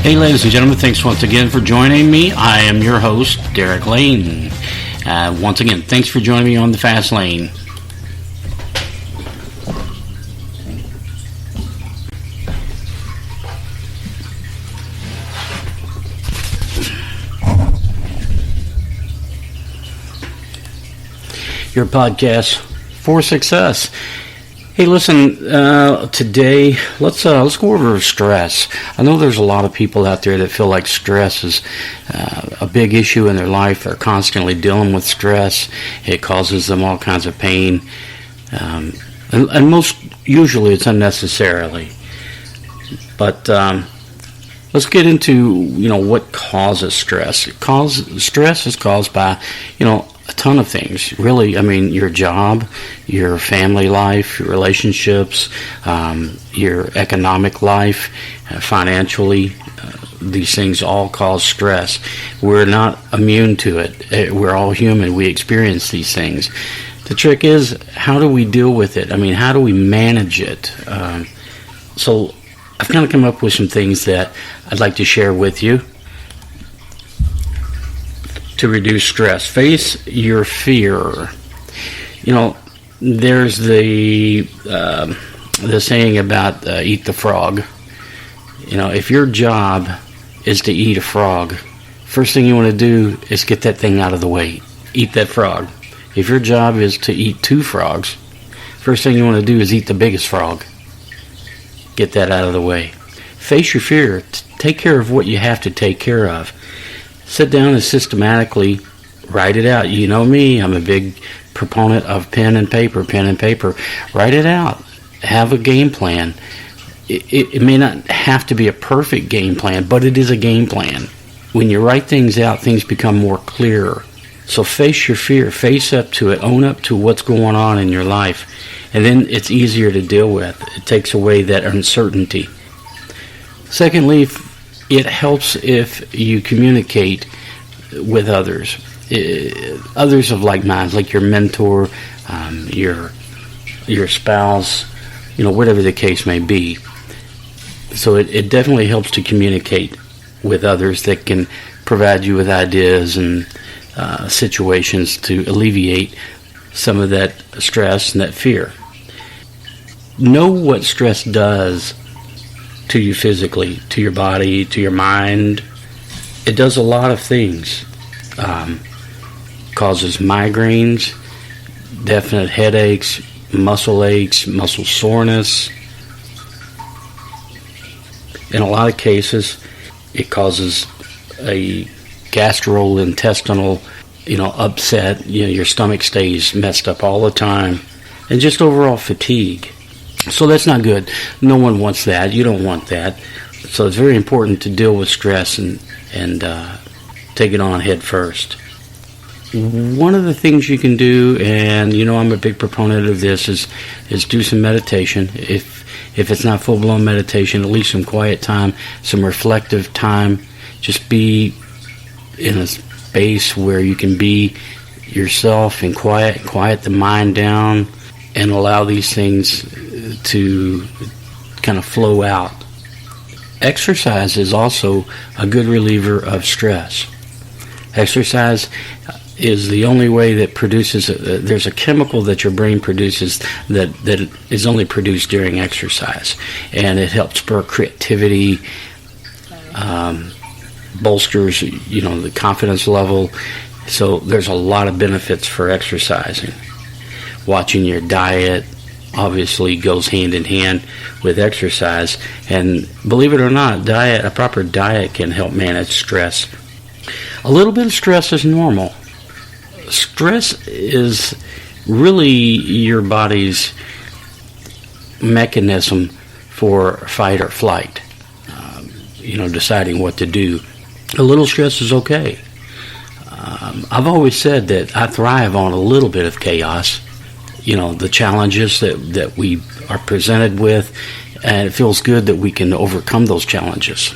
Hey, ladies and gentlemen, thanks once again for joining me. I am your host, Derek Lane. Once again, thanks for joining me on the Fast Lane. Your podcast for success. Hey, listen, today, let's go over stress. I know there's a lot of people out there that feel like stress is a big issue in their life. They're constantly dealing with stress. It causes them all kinds of pain. And most, usually it's unnecessarily. But let's get into, what causes stress. Stress is caused by, a ton of things, really. Your job, your family life, your relationships, your economic life, financially. These things all cause stress. We're not immune to it. We're all human. We experience these things. The trick is, how do we deal with it? How do we manage it? So I've kind of come up with some things that I'd like to share with you to reduce stress. Face your fear. There's the saying about eat the frog. If your job is to eat a frog, first thing you want to do is get that thing out of the way. Eat that frog. If your job is to eat 2 frogs, first thing you want to do is eat the biggest frog. Get that out of the way. Face your fear. Take care of what you have to take care of. Sit down and systematically write it out. You know me, I'm a big proponent of pen and paper. Write it out. Have a game plan. It may not have to be a perfect game plan, but it is a game plan. When you write things out, things become more clear. So face your fear. Face up to it. Own up to what's going on in your life. And then it's easier to deal with. It takes away that uncertainty. Secondly, it helps if you communicate with others. Others of like minds, like your mentor, your spouse, whatever the case may be. So it definitely helps to communicate with others that can provide you with ideas and situations to alleviate some of that stress and that fear. Know what stress does to you physically, to your body, to your mind. It does a lot of things. Causes migraines, definite headaches, muscle aches, muscle soreness. In a lot of cases, it causes a gastrointestinal, upset. Your stomach stays messed up all the time, and just overall fatigue. So that's not good. No one wants that. You don't want that. So it's very important to deal with stress and take it on head first. One of the things you can do, and I'm a big proponent of this, is do some meditation. If it's not full-blown meditation, at least some quiet time, some reflective time. Just be in a space where you can be yourself and quiet the mind down, and allow these things to kind of flow out. Exercise is also a good reliever of stress. Exercise is the only way that produces, there's a chemical that your brain produces that is only produced during exercise. And it helps spur creativity, bolsters, the confidence level. So there's a lot of benefits for exercising. Watching your diet obviously goes hand in hand with exercise, and believe it or not, a proper diet can help manage stress. A little bit of stress is normal. Stress is really your body's mechanism for fight or flight, deciding what to do. A little stress is okay. I've always said that I thrive on a little bit of chaos. The challenges that we are presented with, and it feels good that we can overcome those challenges.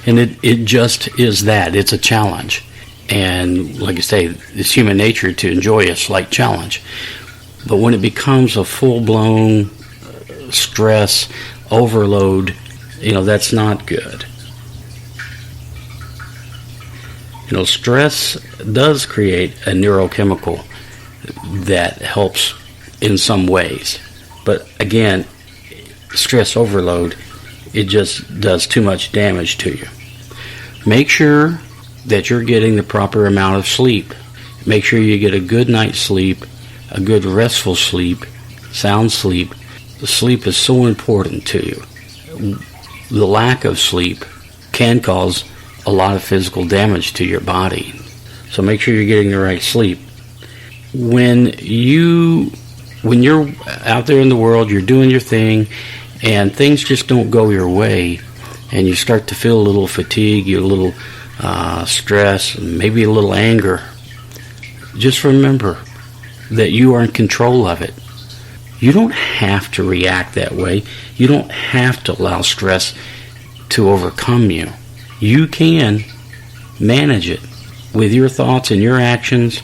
And it just is that. It's a challenge. And like I say, it's human nature to enjoy a slight challenge. But when it becomes a full-blown stress overload, that's not good. Stress does create a neurochemical that helps in some ways. But again, stress overload, it just does too much damage to you. Make sure that you're getting the proper amount of sleep. Make sure you get a good night's sleep, a good restful sleep, sound sleep. The sleep is so important to you. The lack of sleep can cause a lot of physical damage to your body. So make sure you're getting the right sleep. When you're out there in the world, you're doing your thing, and things just don't go your way, and you start to feel a little fatigue, a little stress, maybe a little anger, just remember that you are in control of it. You don't have to react that way. You don't have to allow stress to overcome you. You can manage it with your thoughts and your actions.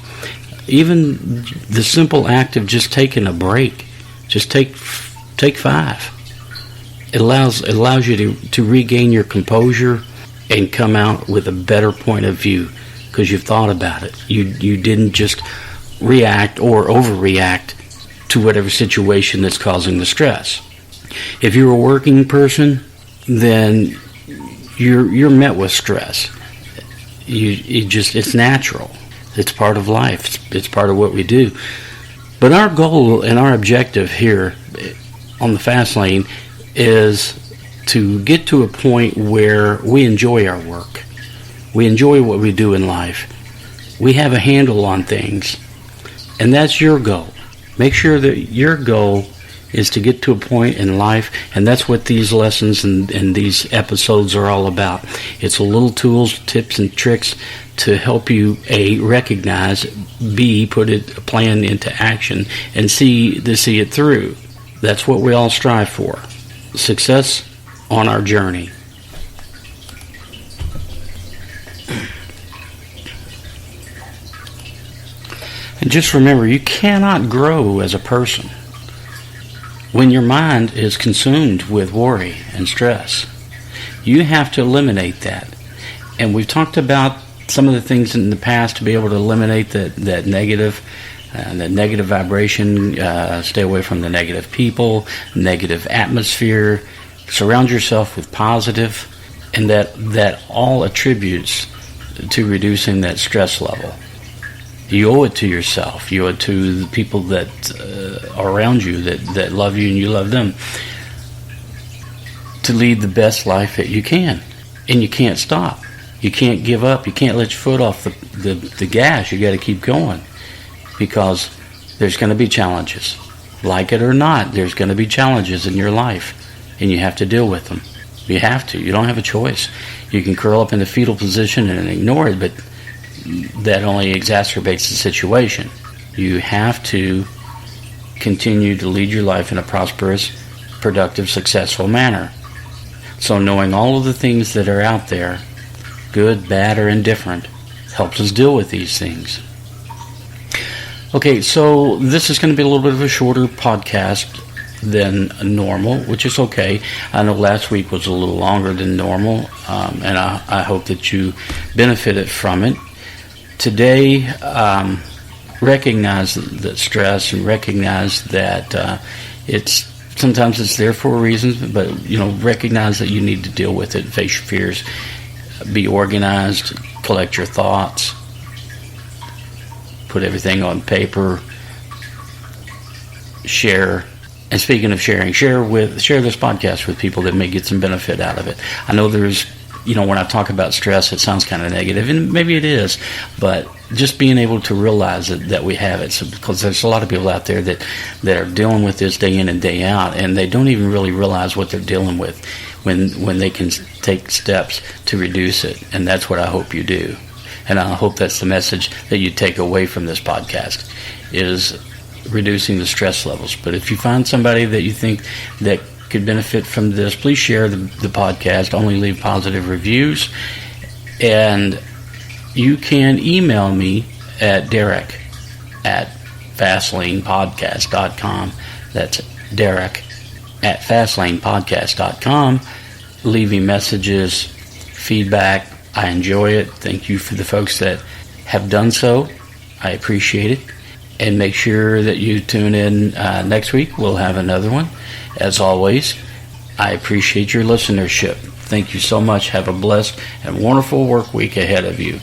Even the simple act of just taking a break, just take 5. It allows you to regain your composure and come out with a better point of view because you've thought about it. You didn't just react or overreact to whatever situation that's causing the stress. If you're a working person, then you're met with stress. It's natural. It's part of life. It's part of what we do. But our goal and our objective here on the Fast Lane is to get to a point where we enjoy our work. We enjoy what we do in life. We have a handle on things. And that's your goal. Make sure that your goal is to get to a point in life, and that's what these lessons and these episodes are all about. It's a little tools, tips, and tricks to help you, A, recognize, B, put a plan into action, and C, to see it through. That's what we all strive for. Success on our journey. And just remember, you cannot grow as a person when your mind is consumed with worry and stress. You have to eliminate that. And we've talked about some of the things in the past to be able to eliminate that negative vibration. Stay away from the negative people, negative atmosphere. Surround yourself with positive, and that all attributes to reducing that stress level. You owe it to yourself. You owe it to the people that are around you, that love you and you love them, to lead the best life that you can. And you can't stop. You can't give up. You can't let your foot off the gas. You got to keep going, because there's going to be challenges. Like it or not, there's going to be challenges in your life, and you have to deal with them. You have to. You don't have a choice. You can curl up in the fetal position and ignore it, but that only exacerbates the situation. You have to continue to lead your life in a prosperous, productive, successful manner. So knowing all of the things that are out there, good, bad, or indifferent, helps us deal with these things. Okay, so this is going to be a little bit of a shorter podcast than normal, which is okay. I know last week was a little longer than normal, and I hope that you benefited from it. Today, recognize that stress, and recognize that sometimes it's there for a reason, but recognize that you need to deal with it, face your fears, be organized, collect your thoughts, put everything on paper, share. And speaking of sharing, share this podcast with people that may get some benefit out of it. I know there's when I talk about stress, it sounds kind of negative, and maybe it is, but just being able to realize that we have it, because there's a lot of people out there that are dealing with this day in and day out, and they don't even really realize what they're dealing with when they can take steps to reduce it, and that's what I hope you do. And I hope that's the message that you take away from this podcast, is reducing the stress levels. But if you find somebody that you think that could benefit from this, please share the podcast. Only leave positive reviews. And you can email me at Derek@FastlanePodcast.com. That's Derek@FastlanePodcast.com. Leaving messages, feedback, I enjoy it. Thank you for the folks that have done so. I appreciate it. And make sure that you tune in next week. We'll have another one. As always, I appreciate your listenership. Thank you so much. Have a blessed and wonderful work week ahead of you.